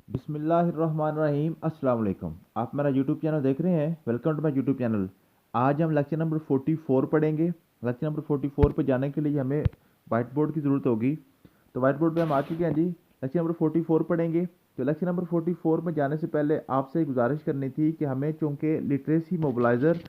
बिस्मिल्लाहिर्रहमानिर्रहीम अस्सलाम वालेकुम। आप मेरा यूट्यूब चैनल देख रहे हैं। Welcome to my YouTube channel. आज हम लेक्चर नंबर 44 पढ़ेंगे। लेक्चर नंबर 44 पे जाने के लिए हमें वाइट बोर्ड की ज़रूरत होगी। तो वाइट बोर्ड पे हम आ चुके हैं जी। लेक्चर नंबर 44 पढ़ेंगे। तो लेक्चर नंबर 44 में जाने से पहले आपसे गुजारिश करनी थी कि हमें चूँकि लिटरेसी मोबलाइज़र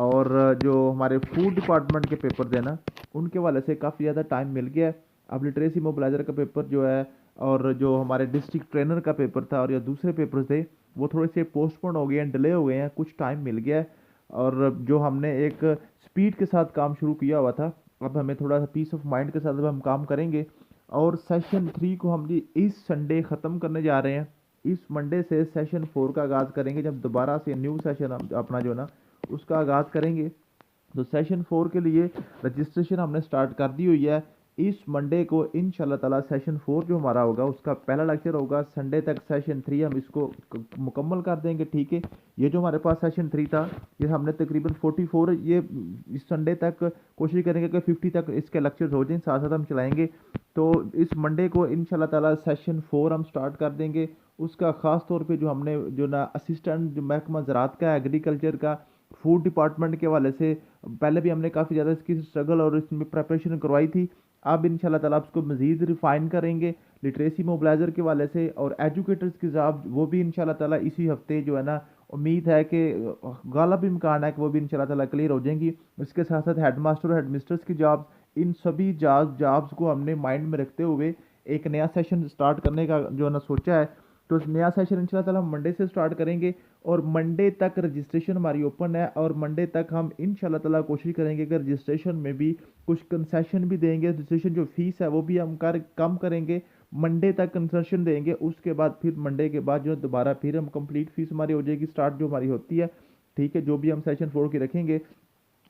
और जो हमारे फूड डिपार्टमेंट के पेपर थे ना, उनके वाले से काफ़ी ज़्यादा टाइम मिल गया है। अब लिटरेसी मोबलाइज़र का पेपर जो है और जो हमारे डिस्ट्रिक्ट ट्रेनर का पेपर था और या दूसरे पेपर थे, वो थोड़े से पोस्टपोन हो गए हैं, डिले हो गए हैं, कुछ टाइम मिल गया है। और जो हमने एक स्पीड के साथ काम शुरू किया हुआ था, अब हमें थोड़ा सा पीस ऑफ माइंड के साथ अब हम काम करेंगे। और सेशन 3 को हम जी इस संडे ख़त्म करने जा रहे हैं। इस मंडे से सेशन 4 का आगाज़ करेंगे, जब दोबारा से न्यू सेशन अपना जो ना उसका आगाज़ करेंगे। तो सेशन 4 के लिए रजिस्ट्रेशन हमने स्टार्ट कर दी हुई है। इस मंडे को इंशाल्लाह ताला सेशन 4 जो हमारा होगा उसका पहला लेक्चर होगा। संडे तक सेशन 3 हम इसको मुकम्मल कर देंगे, ठीक है। ये जो हमारे पास सेशन 3 था, ये हमने तकरीबन 44 ये इस संडे तक कोशिश करेंगे कि 50 तक इसके लेक्चर्स हो जाएं, साथ साथ हम चलाएंगे। तो इस मंडे को इंशाल्लाह ताला सेशन 4 हम स्टार्ट कर देंगे। उसका ख़ास तौर पे जो हमने जो ना असिस्टेंट जो महकमा ज़राअत का, एग्रीकल्चर का, फूड डिपार्टमेंट के हवाले से पहले भी हमने काफ़ी ज़्यादा इसकी स्ट्रगल और इसमें प्रिपरेशन करवाई थी। अब इंशाल्लाह ताला उसको मज़ीद रिफ़ाइन करेंगे लिटरेसी मोबलाइज़र के वाले से। और एजुकेटर्स की जॉब वो भी इंशाल्लाह ताला इसी हफ्ते जो है ना, उम्मीद है कि गालिब इम्कान है कि वो भी इंशाल्लाह ताला क्लियर हो जाएंगी। इसके साथ साथ हेड मास्टर और हेड मिस्ट्रेस की जॉब, इन सभी जॉब्स को हमने माइंड में रखते हुए एक नया सेशन स्टार्ट करने का जो है ना सोचा है। तो इस नया सेशन इंशाल्लाह ताला हम मंडे से स्टार्ट करेंगे और मंडे तक रजिस्ट्रेशन हमारी ओपन है। और मंडे तक हम इंशाल्लाह ताला कोशिश करेंगे कि रजिस्ट्रेशन में भी कुछ कंसेशन भी देंगे। रजिस्ट्रेशन जो फीस है वो भी हम कम करेंगे, मंडे तक कंसेशन देंगे। उसके बाद फिर मंडे के बाद जो दोबारा फिर हम कंप्लीट फीस हमारी हो जाएगी स्टार्ट जो हमारी होती है, ठीक है, जो भी हम सेशन 4 की रखेंगे।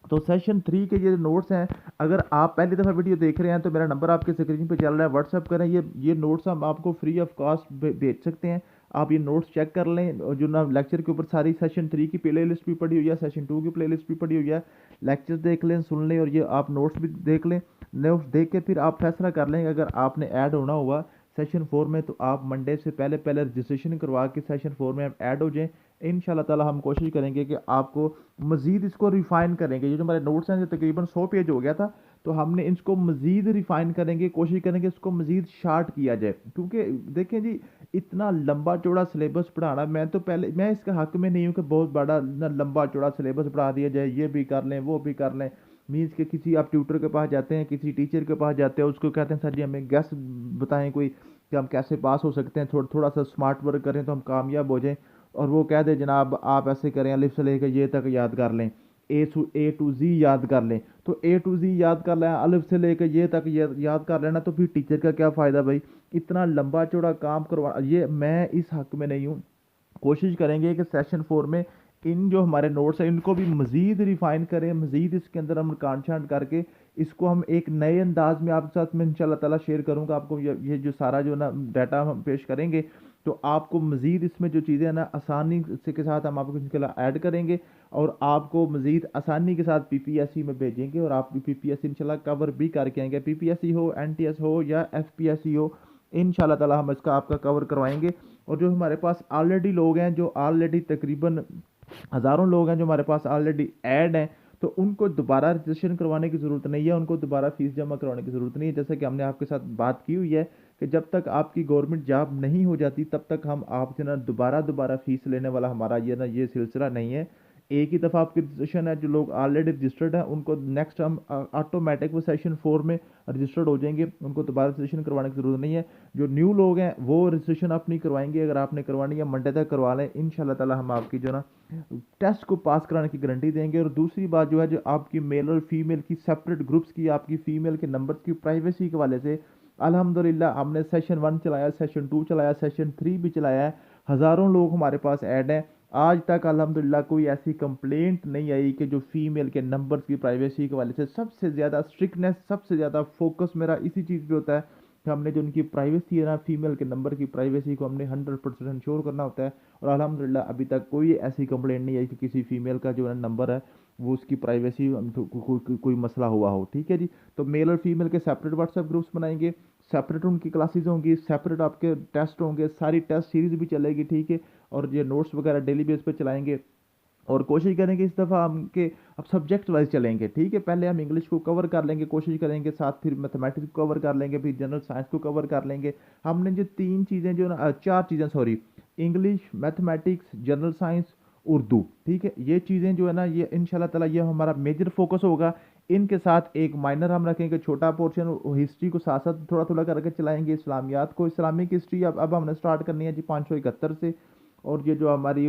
तो सेशन 3 के ये नोट्स हैं, अगर आप पहली दफ़ा वीडियो देख रहे हैं तो मेरा नंबर आपके स्क्रीन पे चल रहा है, व्हाट्सअप करें। ये नोट्स हम आपको फ्री ऑफ कॉस्ट भेज सकते हैं। आप ये नोट्स चेक कर लें। और जो ना लेक्चर के ऊपर सारी सेशन 3 की प्ले लिस्ट भी पड़ी हुई है, सेशन 2 की प्ले लिस्ट भी पड़ी हुई है। लेक्चर्स देख लें, सुन लें, और ये आप नोट्स भी देख लें। नोट्स देख के फिर आप फैसला कर लें अगर आपने ऐड होना हुआ सेशन 4 में, तो आप मंडे से पहले पहले रजिस्ट्रेशन करवा के सेशन 4 में आप ऐड हो जाएँ। इंशाल्लाह ताला हम कोशिश करेंगे कि आपको मज़ीद इसको रिफ़ाइन करेंगे। ये जो हमारे नोट्स हैं जो तकरीबन 100 पेज हो गया था, तो हमने इसको मज़ीद रिफ़ाइन करेंगे, कोशिश करेंगे इसको मज़ीद शार्ट किया जाए। क्योंकि देखें जी, इतना लंबा चौड़ा सिलेबस पढ़ाना, मैं इसका हक़ में नहीं हूँ कि बहुत बड़ा ना लंबा चौड़ा सिलेबस पढ़ा दिया जाए, ये भी कर लें वो भी कर लें। मीन्स के किसी आप ट्यूटर के पास जाते हैं, किसी टीचर के पास जाते हैं, उसको कहते हैं सर जी हमें गेस बताएं कोई कि हम कैसे पास हो सकते हैं, थोड़ा सा स्मार्ट वर्क करें तो हम कामयाब हो जाएं। और वो कह दे जनाब आप ऐसे करें, अलिफ से लेकर ये तक याद कर लें, ए टू जी याद कर लें। तो ए टू जी याद कर लें, अलिफ से लेकर ये तक याद कर लेना, तो फिर टीचर का क्या फ़ायदा भाई। इतना लंबा चौड़ा काम करवा, ये मैं इस हक़ में नहीं हूँ। कोशिश करेंगे कि सेशन 4 में इन जो हमारे नोट्स हैं इनको भी मज़ीद रिफ़ाइन करें, मज़ीद इसके अंदर हम काट छांट करके इसको हम एक नए अंदाज में आपके साथ में इंशाल्लाह ताला शेयर करूँगा। आपको ये जो सारा जो ना डाटा हम पेश करेंगे, तो आपको मज़ीद इसमें जो चीज़ें हैं ना आसानी से के साथ हम आपको इनशाल्लाह ऐड करेंगे। और आपको मज़ीद आसानी के साथ पीपीएससी में भेजेंगे और आप पीपीएससी इंशाल्लाह कवर भी करके आएंगे। पीपीएससी हो, एनटीएस हो या एफपीएससी हो, इंशाल्लाह ताला हम इसका आपका कवर करवाएंगे। और जो हमारे पास ऑलरेडी लोग हैं, जो ऑलरेडी तकरीबन हज़ारों लोग हैं जो हमारे पास ऑलरेडी ऐड हैं, तो उनको दोबारा रजिस्ट्रेशन करवाने की ज़रूरत नहीं है, उनको दोबारा फीस जमा करवाने की ज़रूरत नहीं है। जैसे कि हमने आपके साथ बात की हुई है कि जब तक आपकी गवर्नमेंट जॉब नहीं हो जाती तब तक हम आपसे ना दोबारा दोबारा फीस लेने वाला हमारा ये सिलसिला नहीं है। एक ही दफ़ा आपकी रजिस्ट्रेशन है, जो लोग ऑलरेडी रजिस्टर्ड हैं उनको नेक्स्ट हम ऑटोमेटिक वो सेशन 4 में रजिस्टर्ड हो जाएंगे, उनको दोबारा रजिस्ट्रेशन करवाने की ज़रूरत नहीं है। जो न्यू लोग हैं वो रजिस्ट्रेशन अपनी करवाएंगे, अगर आपने करवानी है मंडे तक करवा लें। इंशाल्लाह ताला हम आपकी जो ना टेस्ट को पास कराने की गारंटी देंगे। और दूसरी बात जो है, जो आपकी मेल और फीमेल की सेपरेट ग्रुप्स की, आपकी फ़ीमेल के नंबर्स की प्राइवेसी के वाले से अल्हम्दुलिल्लाह हमने सेशन 1 चलाया, सेशन 2 चलाया, सेशन 3 भी चलाया है। हज़ारों लोग हमारे पास ऐड हैं। आज तक अल्हम्दुलिल्लाह कोई ऐसी कंप्लेंट नहीं आई कि जो फीमेल के नंबर्स की प्राइवेसी के वाले से सबसे ज़्यादा स्ट्रिक्टनेस, सबसे ज़्यादा फोकस मेरा इसी चीज़ पे होता है कि हमने जो उनकी प्राइवेसी है ना, फीमेल के नंबर की प्राइवेसी को हमने 100% इंश्योर करना होता है। और अल्हम्दुलिल्लाह अभी तक कोई ऐसी कंप्लेंट नहीं आई कि किसी फीमेल का जो है नंबर है वो उसकी प्राइवेसी कोई मसला हुआ हो, ठीक है जी। तो मेल और फीमेल के सेपरेट व्हाट्सएप ग्रुप्स बनाएंगे, सेपरेट उनकी क्लासेस होंगी, सेपरेट आपके टेस्ट होंगे, सारी टेस्ट सीरीज भी चलेगी, ठीक है। और ये नोट्स वगैरह डेली बेस पे चलाएंगे। और कोशिश करेंगे इस दफ़ा हम के अब सब्जेक्ट वाइज चलेंगे, ठीक है। पहले हम इंग्लिश को कवर कर लेंगे, कोशिश करेंगे, साथ फिर मैथमेटिक्स को कवर कर लेंगे, फिर जनरल साइंस को कवर कर लेंगे। हमने जो तीन चीज़ें जो ना चार चीज़ें sorry, English, mathematics, general science, Urdu, ठीक है, ये चीज़ें जो है ना ये इंशाल्लाह ताला ये हमारा मेजर फोकस होगा। इनके साथ एक माइनर हम रखेंगे, छोटा पोर्शन हिस्ट्री को साथ साथ थोड़ा थोड़ा करके चलाएंगे। इस्लामियात को, इस्लामिक हिस्ट्री अब हमने स्टार्ट करनी है जी 571 से। और ये जो हमारी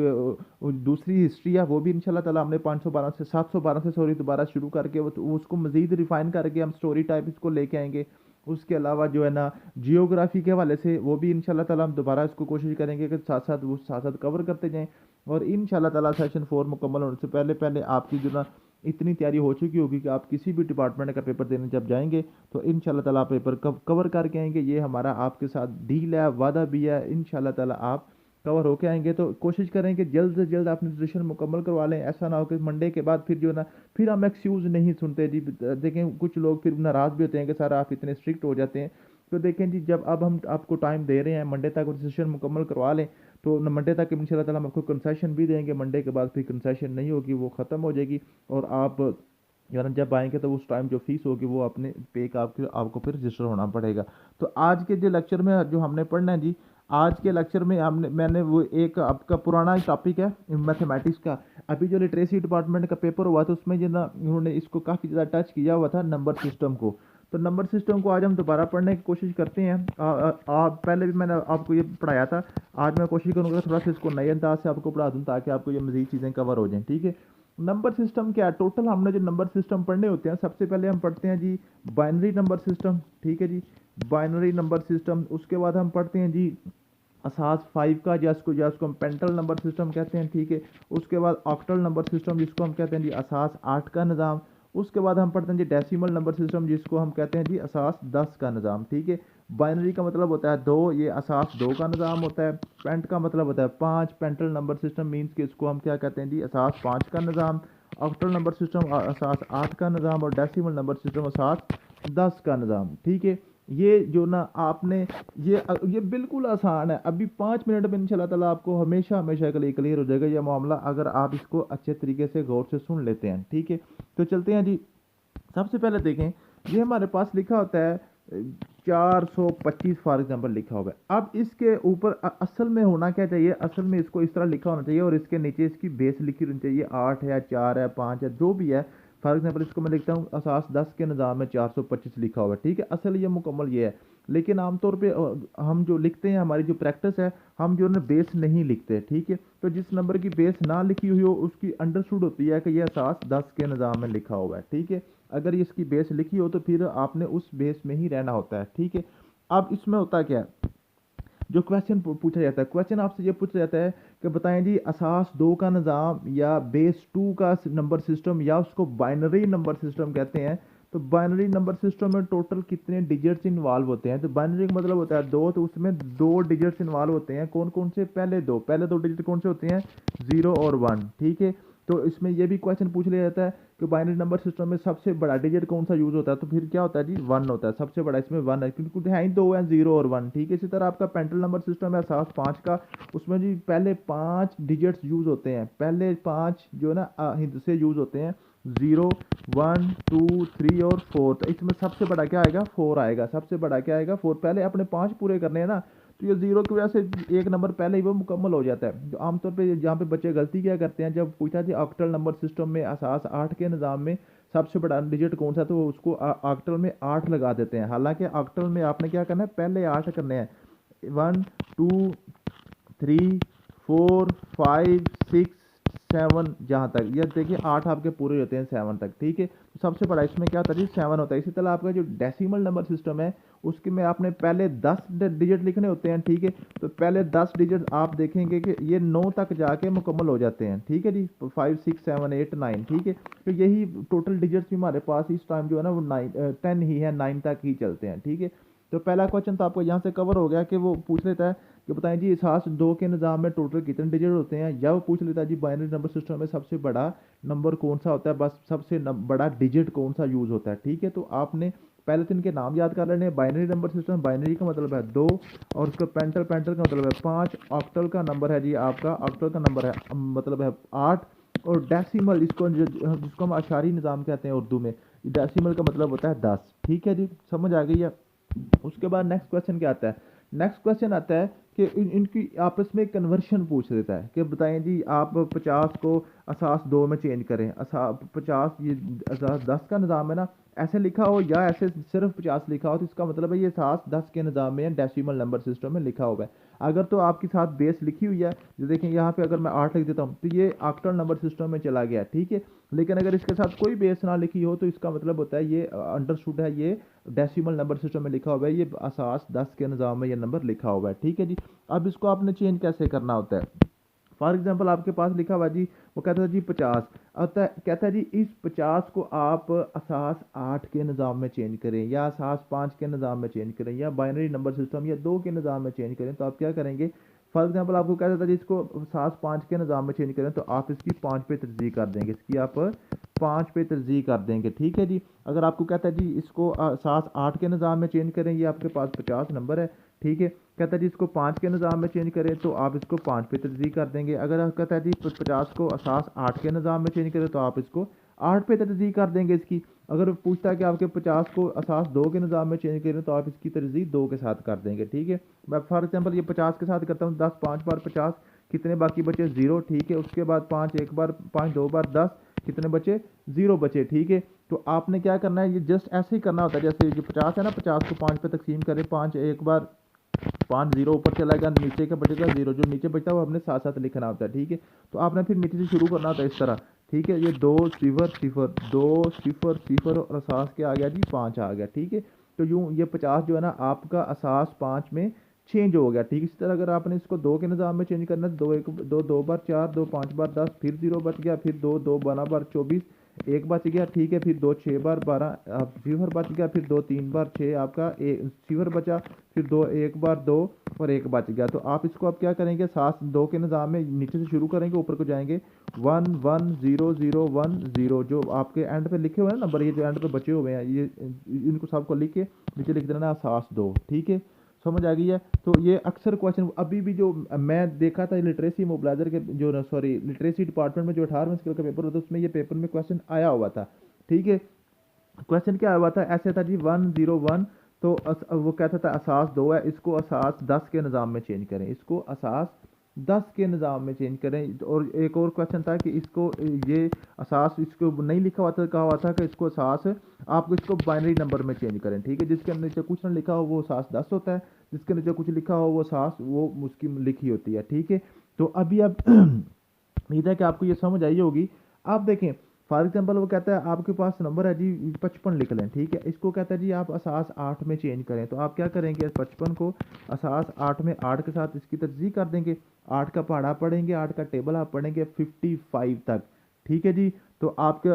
दूसरी हिस्ट्री है वो भी इंशाल्लाह ताला हमने 512 से 712 से सॉरी दोबारा शुरू करके उसको मज़ीद रिफ़ाइन करके हम स्टोरी टाइप इसको लेके आएंगे। उसके अलावा जो है ना जियोग्राफी के हवाले से वो भी इंशाल्लाह ताला हम दोबारा इसको कोशिश करेंगे कि साथ साथ कवर करते जाएं। और इंशाल्लाह ताला सेशन 4 मुकम्मल होने से पहले पहले आपकी जो ना इतनी तैयारी हो चुकी होगी कि आप किसी भी डिपार्टमेंट का पेपर देने जब जाएंगे तो इंशाल्लाह ताला आप पेपर कवर करके आएंगे। ये हमारा आपके साथ डील है, वादा भी है। इंशाल्लाह ताला आप कवर होके आएंगे। तो कोशिश करें कि जल्द से जल्द अपनी रजिस्ट्रेशन मुकम्मल करवा लें। ऐसा ना हो कि मंडे के बाद फिर जो है ना फिर हम एक्सक्यूज़ नहीं सुनते जी। देखें कुछ लोग फिर नाराज़ भी होते हैं कि सर आप इतने स्ट्रिक्ट हो जाते हैं। तो देखें जी जब अब हम आपको टाइम दे रहे हैं मंडे तक रजिस्ट्रेशन मुकम्मल करवा लें तो मंडे तक इंशाल्लाह ताला हम आपको कंसेशन भी देंगे। मंडे के बाद फिर कंसेशन नहीं होगी, वो ख़त्म हो जाएगी। और आप यानी जब आएंगे तो उस टाइम जो फीस होगी वो अपने पे का आपको फिर रजिस्टर होना पड़ेगा। तो आज के जो लेक्चर में जो हमने पढ़ना है जी, आज के लेक्चर में मैंने वो एक आपका पुराना टॉपिक है मैथमेटिक्स का। अभी जो लिटरेसी डिपार्टमेंट का पेपर हुआ था उसमें जो ना उन्होंने इसको काफ़ी ज़्यादा टच किया हुआ था, नंबर सिस्टम को। तो नंबर सिस्टम को आज हम दोबारा पढ़ने की कोशिश करते हैं। पहले भी मैंने आपको ये पढ़ाया था। आज मैं कोशिश करूँगा थोड़ा सा इसको नए अंदाज से आपको पढ़ा दूँ ताकि आपको ये मज़ीद चीज़ें कवर हो जाएँ, ठीक है। नंबर सिस्टम क्या है, टोटल हमने जो नंबर सिस्टम पढ़ने होते हैं सबसे पहले हम पढ़ते हैं जी बाइनरी नंबर सिस्टम, ठीक है जी, बाइनरी नंबर सिस्टम। उसके बाद हम पढ़ते हैं जी असास 5 का जिसको हम पेंटल नंबर सिस्टम कहते हैं, ठीक है। उसके बाद ऑक्टल नंबर सिस्टम जिसको हम कहते हैं जी असास 8 का निज़ाम। उसके बाद हम पढ़ते हैं जी डेसिमल नंबर सिस्टम जिसको हम कहते हैं जी असास 10 का निज़ाम, ठीक है। बाइनरी का मतलब होता है 2, ये असास 2 का निज़ाम होता है। पेंट का मतलब होता है 5, पेंटल नंबर सिस्टम मीन्स कि इसको हम क्या कहते हैं जी असास 5 का निज़ाम। ऑक्टल नंबर सिस्टम असास 8 का निज़ाम और डेसिमल नंबर सिस्टम असास 10 का निज़ाम, ठीक है। ये जो ना आपने ये बिल्कुल आसान है। अभी 5 मिनट में इंशाल्लाह ताला आपको हमेशा हमेशा के लिए क्लियर हो जाएगा ये मामला, अगर आप इसको अच्छे तरीके से गौर से सुन लेते हैं, ठीक है। तो चलते हैं जी। सबसे पहले देखें ये हमारे पास लिखा होता है 425 फॉर एग्जाम्पल लिखा हुआ है। अब इसके ऊपर असल में होना क्या चाहिए, असल में इसको इस तरह लिखा होना चाहिए और इसके नीचे इसकी बेस लिखी होनी चाहिए। 8 है, 4 है, 5 है, जो भी है। फॉर एग्जाम्पल इसको मैं लिखता हूँ असास 10 के निज़ाम में 425 लिखा हुआ है, ठीक है। असल ये मुकम्मल ये है। लेकिन आमतौर पे हम जो लिखते हैं, हमारी जो प्रैक्टिस है, हम जो है ना बेस नहीं लिखते, ठीक है। तो जिस नंबर की बेस ना लिखी हुई हो उसकी अंडरस्टूड होती है कि यह असास 10 के निज़ाम में लिखा हुआ है, ठीक है। अगर इसकी बेस लिखी हो तो फिर आपने उस बेस में ही रहना होता है, ठीक है। अब इसमें होता क्या है, जो क्वेश्चन पूछा जाता है, क्वेश्चन आपसे ये पूछा जाता है कि बताएं जी असास 2 का निज़ाम या बेस 2 का नंबर सिस्टम या उसको बाइनरी नंबर सिस्टम कहते हैं। तो बाइनरी नंबर सिस्टम में टोटल कितने डिजिट्स इन्वॉल्व होते हैं। तो बाइनरी का मतलब होता है 2, तो उसमें 2 डिजिट्स इन्वॉल्व होते हैं। कौन कौन से, पहले दो डिजिट कौन से होते हैं, 0 और 1, ठीक है। तो इसमें यह भी क्वेश्चन पूछ लिया जाता है कि बाइनरी नंबर सिस्टम में सबसे बड़ा डिजिट कौन सा यूज़ होता है। तो फिर क्या होता है जी 1 होता है, सबसे बड़ा इसमें 1 है क्योंकि है ही 2 है, 0 और 1, ठीक है। इसी तरह आपका पेंटल नंबर सिस्टम है असास 5 का, उसमें जी पहले 5 डिजिट्स यूज़ होते हैं। पहले 5 जो ना हिंद से यूज़ होते हैं, 0, 1, 2, 3 और 4। तो इसमें सबसे बड़ा क्या आएगा, 4 आएगा। सबसे बड़ा क्या आएगा, 4। पहले अपने 5 पूरे करने हैं ना, तो ये 0 की वजह से एक नंबर पहले ही वो मुकम्मल हो जाता है। जो आमतौर पे जहाँ पे बच्चे गलती क्या करते हैं, जब पूछा जी ऑक्टल नंबर सिस्टम में असास 8 के निज़ाम में सबसे बड़ा डिजिट कौन सा, तो वो उसको ऑक्टल में 8 लगा देते हैं। हालांकि ऑक्टल में आपने क्या करना है, पहले 8 करने हैं, 1, 2, 3, 4, 5, 6, 7, जहाँ तक ये देखिए 8 आपके पूरे होते हैं 7 तक, ठीक है। तो सबसे बड़ा इसमें क्या होता है जी 7 होता है। इसी तरह आपका जो डेसिमल नंबर सिस्टम है उसके में आपने पहले 10 डिजिट लिखने होते हैं, ठीक है। तो पहले 10 डिजिट आप देखेंगे कि ये 9 तक जाके मुकम्मल हो जाते हैं, ठीक है जी। 5, 6, 7, 8, 9, ठीक है। तो यही टोटल डिजिट्स भी हमारे पास इस टाइम जो है ना वो 10 ही है, 9 तक ही चलते हैं, ठीक है। तो पहला क्वेश्चन तो आपको यहाँ से कवर हो गया कि वो पूछ लेता है कि बताएं जी असास 2 के निज़ाम में टोटल कितने डिजिट होते हैं, या वो पूछ लेता है जी बाइनरी नंबर सिस्टम में सबसे बड़ा नंबर कौन सा होता है, बस सबसे बड़ा डिजिट कौन सा यूज़ होता है, ठीक है। तो आपने पहले तो इनके नाम याद कर लेने। बाइनरी नंबर सिस्टम, बाइनरी का मतलब है 2, और उसका पेंटल, पेंटल का मतलब है 5, ऑक्टल का नंबर है जी आपका, ऑक्टल का नंबर है मतलब है 8, और डेसिमल इसको जिसको हम अशारी निज़ाम कहते हैं उर्दू में, डेसिमल का मतलब होता है 10। ठीक है जी, समझ आ गई है। उसके बाद नेक्स्ट क्वेश्चन क्या आता है? नेक्स्ट क्वेश्चन आता है कि इनकी आपस में कन्वर्शन पूछ लेता है कि बताएं जी आप 50 को असास 2 में चेंज करें। असा 50 ये असास 10 का निज़ाम है ना, ऐसे लिखा हो या ऐसे सिर्फ 50 लिखा हो, तो इसका मतलब है ये असास 10 के निज़ाम में या डेसिमल नंबर सिस्टम में लिखा हुआ है। अगर तो आपके साथ बेस लिखी हुई है, जो देखें यहाँ पे अगर मैं 8 लिख देता हूँ तो ये ऑक्टल नंबर सिस्टम में चला गया, ठीक है। लेकिन अगर इसके साथ कोई बेस ना लिखी हो तो इसका मतलब होता है ये अंडरस्टूड है, ये डेसिमल नंबर सिस्टम में लिखा हुआ है, ये असास 10 के निज़ाम में ये नंबर लिखा हुआ है, ठीक है जी। अब इसको आपने चेंज कैसे करना होता है? फॉर एग्जाम्पल आपके पास लिखा हुआ जी, वो कहता है जी 50 आता है, कहता है जी इस 50 को आप असास 8 के निज़ाम में चेंज करें, या असास 5 के निज़ाम में चेंज करें, या बाइनरी नंबर सिस्टम या 2 के निज़ाम में चेंज करें, तो आप क्या करेंगे? फॉर एग्जाम्पल आपको कहता था जी इसको असास 5 के निज़ाम में चेंज करें, तो आप इसकी 5 पे तरजीह कर देंगे, इसकी आप 5 पे तरजीह कर देंगे, ठीक है जी। अगर आपको कहता है जी इसको असास 8 के निज़ाम में चेंज करें, ये आपके पास 50 नंबर है, ठीक है। कहता है जी इसको 5 के निज़ाम में चेंज करें, तो आप इसको 5 पे तरजीह कर देंगे। अगर कहता है जी 50 को असास 8 के निज़ाम में चेंज करें, तो आप इसको 8 पे तरजीह कर देंगे इसकी। अगर पूछता है कि आपके 50 को असास 2 के निज़ाम में चेंज करें, तो आप इसकी तरजीह 2 के साथ कर देंगे, ठीक है। मैं फॉर एग्जाम्पल ये 50 के साथ करता हूँ, 10 5 बार 50, कितने बाकी बचे? 0, ठीक है। उसके बाद 5 एक बार, 5 2 बार 10, कितने बचे? 0 बचे, ठीक है। तो आपने क्या करना है, ये जस्ट ऐसे ही करना होता है, जैसे ये 50 है ना, 50 को 5 पे तकसीम करें, 5 एक बार, 5 जीरो ऊपर चला गया, नीचे का बचेगा 0, जो नीचे बचता है वो हमने साथ साथ लिखना होता है, ठीक है। तो आपने फिर नीचे से शुरू करना होता है इस तरह, ठीक है। ये 2 0 0 2 0 0 और असास क्या आ गया जी? 5 आ गया, ठीक है। तो यूँ ये 50 जो है ना आपका असास 5 में चेंज हो गया, ठीक है। इसी तरह अगर आपने इसको 2 के निज़ाम में चेंज करना है, 2 1 2 2 बार 4, 2 5 बार 10, फिर 0 बच गया, फिर 2 2 12 बार 24, एक बच गया, ठीक है। फिर 2 6 बार 12, सिफर बच गया, फिर 2 3 बार 6, आपका सिफर बचा, फिर 2 एक बार 2, और एक बच गया। तो आप इसको अब क्या करेंगे? सात 2 के निज़ाम में नीचे से शुरू करेंगे, ऊपर को जाएंगे, 1 1 0 0 1 0, जो आपके एंड पे लिखे हुए हैं नंबर, ये जो एंड पे बचे हुए हैं, ये इनको सबको लिख के नीचे लिख देना सास 2, ठीक है। समझ आ गई है? तो ये अक्सर क्वेश्चन अभी भी जो मैं देखा था लिटरेसी मोबिलाइजर के जो सॉरी लिटरेसी डिपार्टमेंट में जो 18वें स्केल का पेपर होता है, उसमें ये पेपर में क्वेश्चन आया हुआ था, ठीक है। क्वेश्चन क्या हुआ था? ऐसे था जी 101, तो वो कहता था असास 2 है, इसको असास 10 के निज़ाम में चेंज करें, इसको असास 10 के निज़ाम में चेंज करें। और एक और क्वेश्चन था कि इसको ये असास इसको नहीं लिखा हुआ था, कहा हुआ था कि इसको असास आपको इसको बाइनरी नंबर में चेंज करें, ठीक है। जिसके नीचे कुछ ना लिखा हो वो असास 10 होता है, जिसके नीचे कुछ लिखा हो वो असास वो उसकी लिखी होती है, ठीक है। तो अभी अब उम्मीद है कि आपको ये समझ आई होगी। आप देखें, फॉर एग्जाम्पल वो कहता है आपके पास नंबर है जी 55 लिख लें, ठीक है। इसको कहता है जी आप असास 8 में चेंज करें, तो आप क्या करेंगे? 55 को असास 8 में 8 के साथ इसकी तरजीह कर देंगे, 8 का पहाड़ा पढ़ेंगे, 8 का टेबल आप पढ़ेंगे 55 तक, ठीक है जी। तो आपके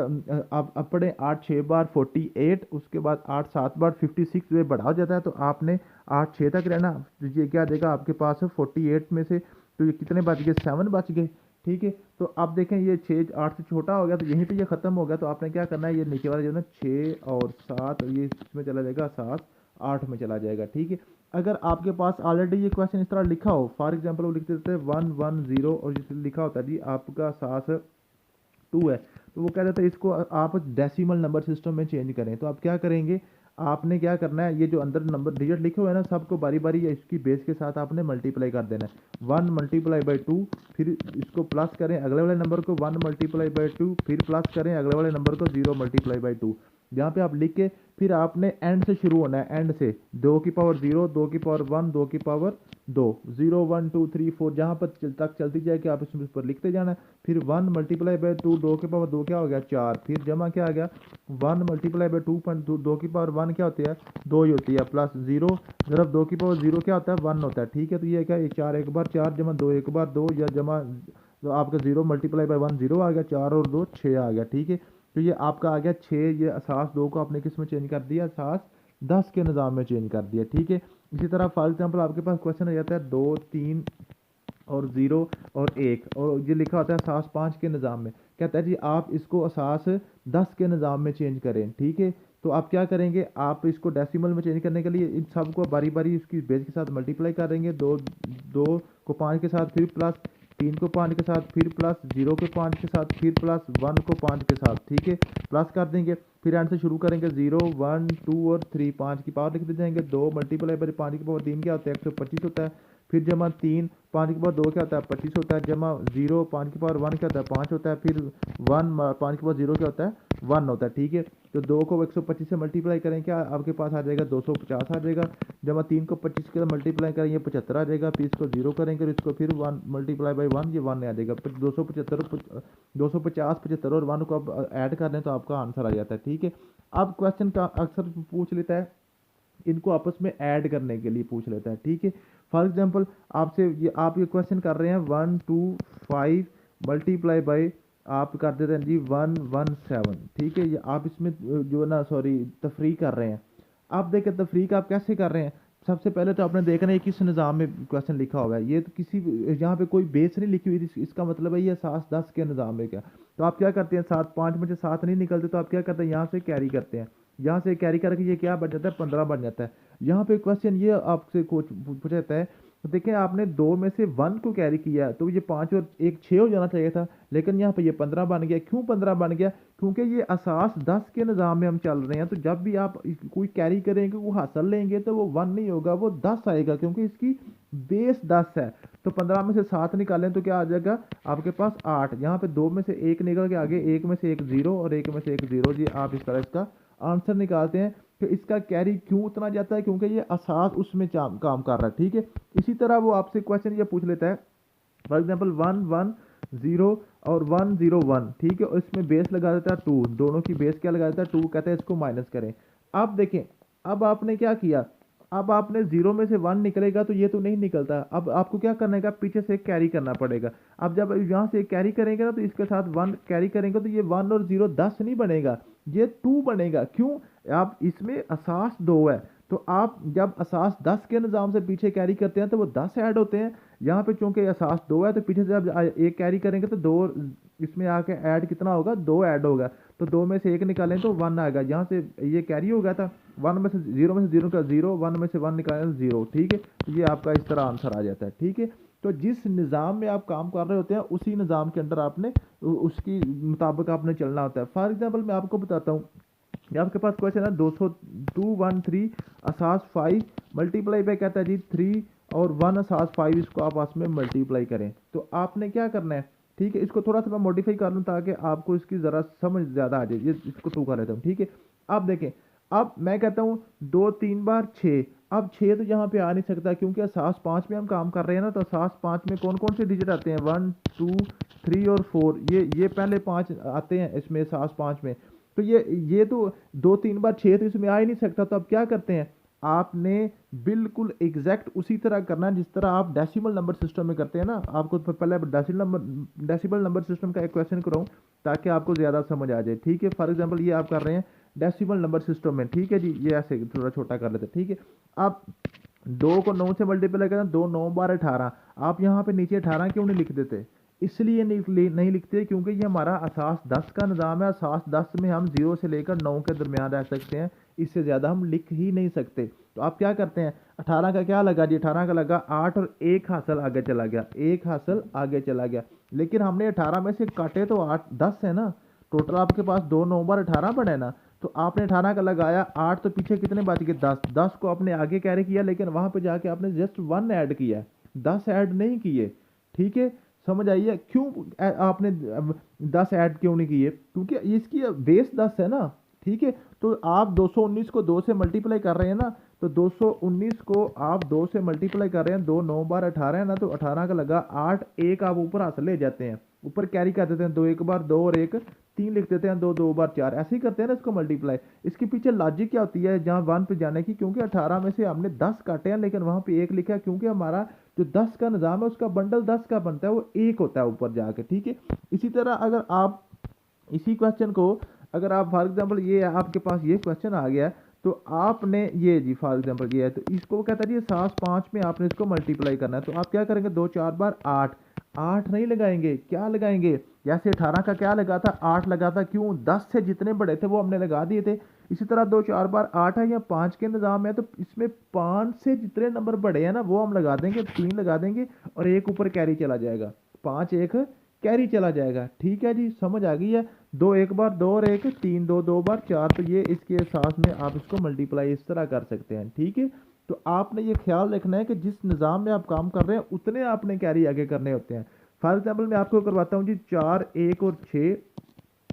आप पढ़ें 8 6 बार 48, उसके बाद 8 7 बार 56 में बढ़ा हो जाता है, तो आपने 8 6 तक रहना। तो ये क्या देगा आपके पास 48 में से, तो ये कितने बच गए? 7 बच गए, ठीक है। तो आप देखें ये 6 8 से छोटा हो गया, तो यहीं पे ये ख़त्म हो गया। तो आपने क्या करना है, ये नीचे वाला जो है ना 6 और 7, ये इसमें चला जाएगा, 7 8 में चला जाएगा, ठीक है। अगर आपके पास ऑलरेडी ये क्वेश्चन इस तरह लिखा हो, फॉर एग्जांपल वो लिख देते हैं 1 1 0, और जिस लिखा होता है जी आपका सास 2 है, तो वो कह देता है इसको आप डेसिमल नंबर सिस्टम में चेंज करें। तो आप क्या करेंगे? आपने क्या करना है, ये जो अंदर नंबर डिजिट लिखे हुए हैं ना, सबको बारी बारी या इसकी बेस के साथ आपने मल्टीप्लाई कर देना है। 1 मल्टीप्लाई बाई 2, फिर इसको प्लस करें अगले वाले नंबर को, 1 मल्टीप्लाई बाई 2, फिर प्लस करें अगले वाले नंबर को 0 मल्टीप्लाई बाई 2। यहाँ पे आप लिख के फिर आपने एंड से शुरू होना है, एंड से 2 की पावर 0, 2 की पावर 1, 2 की पावर 2, 0 1 2 3 4, जहाँ पर तक चलती जाए कि आप इसमें पर लिखते जाना है। फिर 1 मल्टीप्लाई बाई 2, 2 की पावर 2 क्या हो गया? 4, फिर जमा क्या आ गया? 1 मल्टीप्लाई बाई 2, 2 की पावर 1 क्या होती है? 2 ही होती है, प्लस 0 ज़रब 2 की पावर 0 क्या होता है? 1 होता है, ठीक है। तो ये क्या? 4 एक बार 4, जमा 2 एक बार 2, या जमा तो आपका 0 मल्टीप्लाई बाई 1 0 आ गया, 4 और 2 6 आ गया, ठीक है। तो ये आपका आ गया 6, ये असास 2 को आपने किस में चेंज कर दिया? असास 10 के निज़ाम में चेंज कर दिया, ठीक है। इसी तरह फॉर एग्जाम्पल आपके पास क्वेश्चन आ जाता है 2 3 और 0 और 1, और ये लिखा होता है असास 5 के निज़ाम में। कहता है जी आप इसको असास 10 के निज़ाम में चेंज करें, ठीक है। तो आप क्या करेंगे, आप इसको डेसिमल में चेंज करने के लिए इन सब को बारी बारी इसकी बेस के साथ मल्टीप्लाई करेंगे। दो दो को 5 के साथ, फिर प्लस 3 को 5 के साथ, फिर प्लस 0 को 5 के साथ, फिर प्लस 1 को 5 के साथ, ठीक है, प्लस कर देंगे। फिर एंड से शुरू करेंगे 0 1 2 और 3, 5 की पावर लिखते जाएंगे। 2 मल्टीप्लाई बाई 5 की पावर 3 क्या होता है, 125 होता है। फिर जमा 3 5 की पावर 2 क्या होता है, 25 होता है। जमा 0 5 की पावर 1 क्या होता है, 5 होता है। फिर 1 5 की पावर 0 क्या होता है, 1 होता है, ठीक है। तो 2 को 125 से मल्टीप्लाई करें, क्या आपके पास आ जाएगा 250 आ जाएगा। जमा 3 को 25 के साथ मल्टीप्लाई करेंगे 75 आ जाएगा। फिर इसको 0 करेंगे और इसको फिर 1 मल्टीप्लाई बाई 1, ये 1 आ जाएगा। फिर 250 75 और 1 को अब ऐड कर लें तो आपका आंसर आ जाता है, ठीक है। अब क्वेश्चन का अक्सर पूछ लेता है, इनको आपस में ऐड करने के लिए पूछ लेता है, ठीक है। फॉर एग्जांपल आपसे आप ये क्वेश्चन कर रहे हैं 1 2 5 मल्टीप्लाई बाई आप कर देते हैं जी 117, ठीक है। ये आप इसमें जो ना सॉरी तफरी कर रहे हैं। आप देखें तफरीक आप कैसे कर रहे हैं। सबसे पहले तो आपने देखना है किस निज़ाम में क्वेश्चन लिखा हुआ है। ये तो किसी यहाँ पे कोई बेस नहीं लिखी हुई इसका मतलब है ये 7 10 के निज़ाम में क्या। तो आप क्या करते हैं, 7 5 में से 7 नहीं निकलते तो आप क्या करते हैं, यहाँ से कैरी करते हैं। यहाँ से कैरी करके ये क्या बन जाता है, 15 बन जाता है। यहाँ पे क्वेश्चन ये आपसे पूछा जाता है, तो देखें आपने 2 में से 1 को कैरी किया तो ये 5 और 1 6 हो जाना चाहिए था, लेकिन यहाँ पे ये 15 बन गया। क्यों 15 बन गया, क्योंकि ये असास 10 के निज़ाम में हम चल रहे हैं। तो जब भी आप कोई कैरी करेंगे वो हासिल लेंगे तो वो 1 नहीं होगा, वो 10 आएगा, क्योंकि इसकी बेस 10 है। तो 15 में से 7 निकालें तो क्या आ जाएगा आपके पास 8। यहाँ पे 2 में से 1 निकल के आगे 1 में से 1 0 और 1 में से 1 0 जी। आप इस तरह इसका आंसर निकालते हैं। तो इसका कैरी क्यों उतना जाता है, क्योंकि ये असास उसमें काम कर रहा है, ठीक है। इसी तरह वो आपसे क्वेश्चन ये पूछ लेता है, फॉर एग्जाम्पल 1 1 0 और 1 0 1, ठीक है। और इसमें बेस लगा देता है 2, दोनों की बेस क्या लगा देता है 2, कहता है इसको माइनस करें। अब देखें, अब आपने क्या किया, अब आपने 0 में से 1 निकलेगा तो ये तो नहीं निकलता। अब आपको क्या करना है, पीछे से कैरी करना पड़ेगा। अब जब यहाँ से कैरी करेंगे ना तो इसके साथ 1 कैरी करेंगे तो ये 1 और 0 10 नहीं बनेगा, ये 2 बनेगा। क्यों, आप इसमें असास 2 है। तो आप जब असास 10 के निज़ाम से पीछे कैरी करते हैं तो वो 10 ऐड होते हैं। यहाँ पे चूंकि असास 2 है तो पीछे से जब एक कैरी करेंगे तो 2 इसमें आके ऐड कितना होगा, 2 ऐड होगा। तो 2 में से 1 निकालें तो 1 आएगा। यहाँ से ये कैरी हो गया था, 1 में से 0 का 0, 1 में से 1 निकालें तो 0, ठीक है। तो ये आपका इस तरह आंसर आ जाता है, ठीक है। तो जिस निज़ाम में आप काम कर रहे होते हैं उसी निज़ाम के अंदर आपने उसकी मुताबिक आपने चलना होता है। फॉर एग्जाम्पल मैं आपको बताता हूँ, ये आपके पास क्वेश्चन है 213 असास 5 मल्टीप्लाई बाय कहता है जी 3 और 1 असास 5, इसको आप आपस में मल्टीप्लाई करें। तो आपने क्या करना है, ठीक है। इसको थोड़ा सा मैं मॉडिफाई कर लूँ ताकि आपको इसकी ज़रा समझ ज़्यादा आ जाए। ये इसको 2 कर लेता हूँ, ठीक है। अब देखें, अब मैं कहता हूँ 2 3 बार 6। अब 6 तो यहाँ पे आ नहीं सकता क्योंकि असास 5 में हम काम कर रहे हैं ना। तो असास 5 में कौन कौन से डिजिट आते हैं, 1 2 3 और 4, ये पहले 5 आते हैं इसमें असास 5 में। तो ये तो 2 3 बार 6 तो इसमें आ ही नहीं सकता। तो अब क्या करते हैं, आपने बिल्कुल एग्जैक्ट उसी तरह करना है जिस तरह आप डेसिमल नंबर सिस्टम में करते हैं ना। आपको पहले डेसिमल नंबर सिस्टम का एक क्वेश्चन कराऊं ताकि आपको ज़्यादा समझ आ जाए, ठीक है। फॉर एग्जांपल ये आप कर रहे हैं डेसिमल नंबर सिस्टम में, ठीक है जी। ये ऐसे थोड़ा छोटा कर लेते हैं, ठीक है। आप 2 को 9 से मल्टीप्लाई करें, 2 9 बार 18। आप यहाँ पे नीचे 18 क्यों नहीं लिख देते, इसलिए नहीं लिखते क्योंकि ये हमारा असास 10 का निज़ाम है। असास 10 में हम 0 से लेकर 9 के दरमियान रह सकते हैं, इससे ज़्यादा हम लिख ही नहीं सकते। तो आप क्या करते हैं, 18 का क्या लगा जी, 18 का लगा 8 और 1 हासिल आगे चला गया, 1 हासिल आगे चला गया। लेकिन हमने 18 में से काटे तो 8 10 है ना, टोटल आपके पास 2 9 बार 18 बने ना। तो आपने 18 का लगाया 8, तो पीछे कितने बच गए 10। 10 को आपने आगे कैरी किया, लेकिन वहाँ पर जाके आपने जस्ट 1 ऐड किया, 10 ऐड नहीं किए, ठीक है। समझ आइए क्यों आपने 10 ऐड क्यों नहीं किए, क्योंकि इसकी बेस 10 है ना, ठीक है। तो आप 219 को 2 से मल्टीप्लाई कर रहे हैं ना, तो 219 को आप 2 से मल्टीप्लाई कर रहे हैं, 2 9 बार 18 है ना। तो 18 का लगा 8, 1 आप ऊपर हासिल ले जाते हैं, ऊपर कैरी कर देते हैं, 2 1 बार 2 और 1 3 लिख देते हैं, 2 2 बार 4, ऐसे ही करते हैं ना इसको मल्टीप्लाई। इसके पीछे लॉजिक क्या होती है जहाँ 1 पे जाने की, क्योंकि 18 में से हमने 10 काटे हैं लेकिन वहाँ पे 1 लिखा है, क्योंकि हमारा जो 10 का निज़ाम है उसका बंडल 10 का बनता है, वो 1 होता है ऊपर जाके, ठीक है। इसी तरह अगर आप इसी क्वेश्चन को अगर आप फॉर एग्जांपल ये आपके पास ये क्वेश्चन आ गया, तो आपने ये जी फॉर एग्जांपल ये है, तो इसको कहता है जी 7 5 में आपने इसको मल्टीप्लाई करना है। तो आप क्या करेंगे, 2 4 बार 8, 8 नहीं लगाएंगे, क्या लगाएंगे? जैसे 18 का क्या लगा था, 8 लगा था, क्यों? 10 से जितने बड़े थे वो हमने लगा दिए थे। इसी तरह 2 4 बार 8 है या 5 के निज़ाम है, तो इसमें 5 से जितने नंबर बड़े हैं ना वो हम लगा देंगे, 3 लगा देंगे और एक ऊपर कैरी चला जाएगा, 5 एक कैरी चला जाएगा। ठीक है जी, समझ आ गई है? 2 एक बार 2 और 1 3, 2 2 बार 4, तो ये इसके एहसास में आप इसको मल्टीप्लाई इस तरह कर सकते हैं। ठीक है, तो आपने ये ख्याल रखना है कि जिस निज़ाम में आप काम कर रहे हैं उतने आपने कैरी आगे करने होते हैं। फॉर एग्जाम्पल मैं आपको करवाता हूँ जी, 4 1 और 6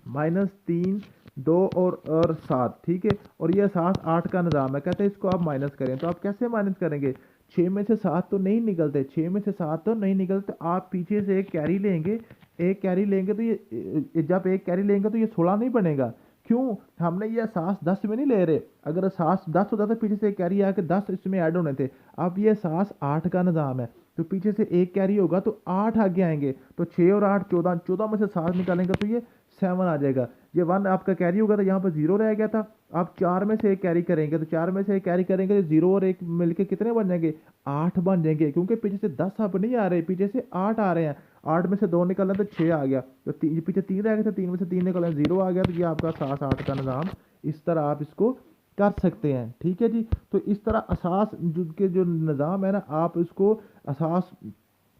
-3 2 और 7। ठीक है, और ये 7 8 का निज़ाम है, कहते हैं इसको आप माइनस करें। तो आप कैसे माइनस करेंगे? 6 में से 7 तो नहीं निकलते, 6 में से 7 तो नहीं निकलते, आप पीछे से एक कैरी लेंगे। एक कैरी लेंगे तो जब एक कैरी लेंगे तो ये 16 नहीं बनेगा। क्यों? हमने ये एहसास 10 में नहीं ले रहे। अगर एहसास 10 होता तो पीछे से एक कैरी आके 10 इसमें ऐड होने थे। अब ये एहसास 8 का निज़ाम है, तो पीछे से एक कैरी होगा तो 8 आगे आएंगे, तो 6 और 8 14, 14 में से 7 निकालेंगे तो ये 7 आ जाएगा। ये 1 आपका कैरी होगा तो यहाँ पर 0 रह गया था। आप 4 में से एक कैरी करेंगे, तो 4 में से एक कैरी करेंगे तो 0 और 1 मिलके कितने बन जाएंगे? 8 बन जाएंगे, क्योंकि पीछे से 10 अब नहीं आ रहे, पीछे से 8 आ रहे हैं। 8 में से 2 निकलना तो 6 आ गया, तो पीछे 3 रह गए थे, 3 में से 3 निकलना 0 आ गया। तो ये आपका 7 8 का निज़ाम इस तरह आप इसको कर सकते हैं। ठीक है जी, तो इस तरह असास के जो निज़ाम है ना, आप इसको असास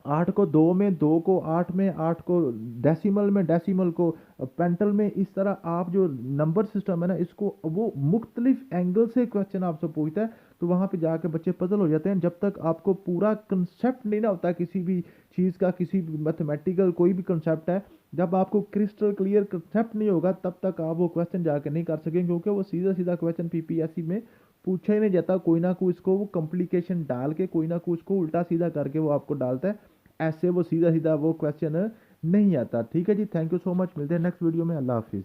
8 को 2 में, 2 को 8 में, 8 को डेसिमल में, डेसिमल को पेंटल में, इस तरह आप जो नंबर सिस्टम है ना इसको वो मुख्तलिफ एंगल से क्वेश्चन आपसे पूछता है, तो वहाँ पे जाके बच्चे पजल हो जाते हैं। जब तक आपको पूरा कंसेप्ट नहीं ना होता किसी भी चीज़ का, किसी भी मैथमेटिकल कोई भी कंसेप्ट है, जब आपको क्रिस्टल क्लियर कंसेप्ट नहीं होगा तब तक आप वो क्वेश्चन जाके नहीं कर सकेंगे, क्योंकि वो सीधा सीधा क्वेश्चन पीपीएससी में पूछा ही नहीं जाता। कोई ना कोई इसको वो कॉम्प्लिकेशन डाल के, कोई ना कोई उसको उल्टा सीधा करके वो आपको डालता है, ऐसे वो सीधा सीधा वो क्वेश्चन नहीं आता। ठीक है जी, थैंक यू सो मच, मिलते हैं नेक्स्ट वीडियो में। अल्लाह हाफिज़।